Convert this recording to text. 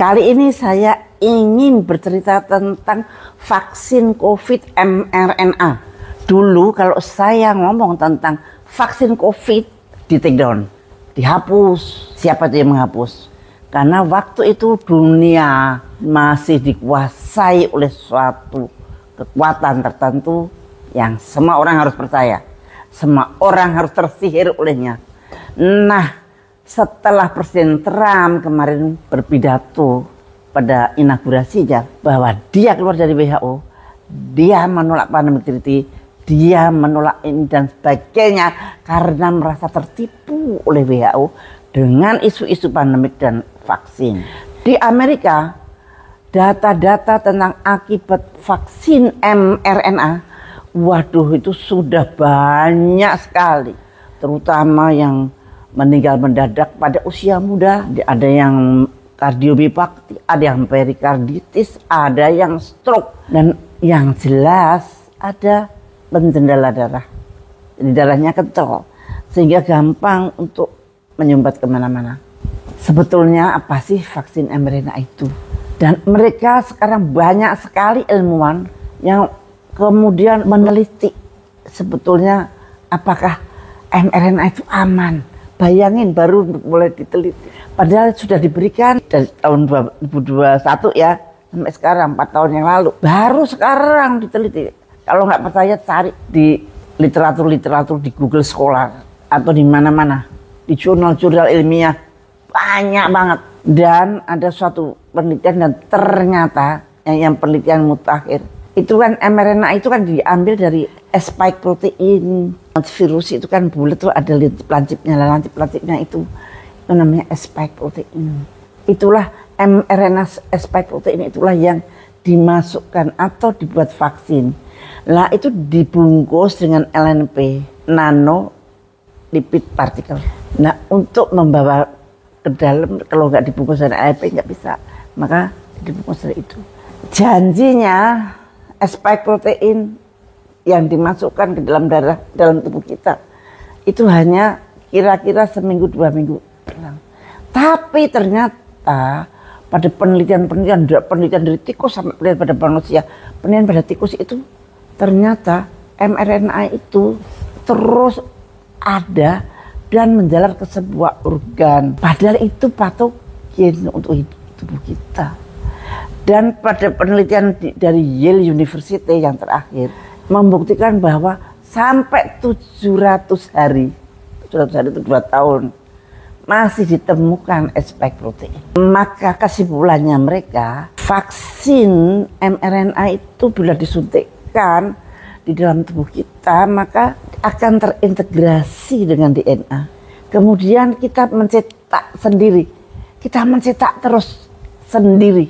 Kali ini saya ingin bercerita tentang vaksin COVID mRNA. Dulu kalau saya ngomong tentang vaksin COVID, di take down, dihapus. Siapa itu yang menghapus? Karena waktu itu dunia masih dikuasai oleh suatu kekuatan tertentu yang semua orang harus percaya. Semua orang harus tersihir olehnya. Nah, setelah Presiden Trump kemarin berpidato pada inaugurasinya bahwa dia keluar dari WHO, dia menolak pandemic treaty, dia menolak ini dan sebagainya karena merasa tertipu oleh WHO dengan isu-isu pandemik dan vaksin. Di Amerika, data-data tentang akibat vaksin mRNA, waduh itu sudah banyak sekali, terutama yang meninggal mendadak pada usia muda. Ada yang kardiomiopati, ada yang perikarditis, ada yang stroke, dan yang jelas ada pengendala darah. Jadi darahnya kental sehingga gampang untuk menyumbat kemana-mana. Sebetulnya apa sih vaksin mRNA itu? Dan mereka sekarang banyak sekali ilmuwan yang kemudian meneliti sebetulnya apakah mRNA itu aman. Bayangin baru mulai diteliti. Padahal sudah diberikan dari tahun 2021 ya. Sampai sekarang 4 tahun yang lalu. Baru sekarang diteliti. Kalau nggak percaya cari di literatur-literatur di Google Scholar. Atau di mana-mana. Di jurnal-jurnal ilmiah. Banyak banget. Dan ada suatu penelitian dan ternyata yang penelitian mutakhir. Itu kan mRNA itu kan diambil dari spike protein. Virus itu kan bulat tuh ada lancipnya, lancip-lancipnya itu namanya spike protein. Itulah mRNA spike protein itulah yang dimasukkan atau dibuat vaksin. Lah itu dibungkus dengan LNP, nano lipid particle. Nah untuk membawa ke dalam kalau nggak dibungkus dengan LNP nggak bisa, maka dibungkus dari itu. Janjinya spike protein yang dimasukkan ke dalam darah dalam tubuh kita itu hanya kira-kira seminggu 2 minggu hilang. Tapi ternyata pada penelitian dari tikus sampai penelitian pada manusia, penelitian pada tikus itu ternyata mRNA itu terus ada dan menjalar ke sebuah organ. Padahal itu patogen untuk tubuh kita. Dan pada penelitian dari Yale University yang terakhir membuktikan bahwa sampai 700 hari itu 2 tahun masih ditemukan spike protein. Maka kesimpulannya mereka vaksin mRNA itu bila disuntikkan di dalam tubuh kita maka akan terintegrasi dengan DNA. Kemudian kita mencetak sendiri, kita mencetak terus sendiri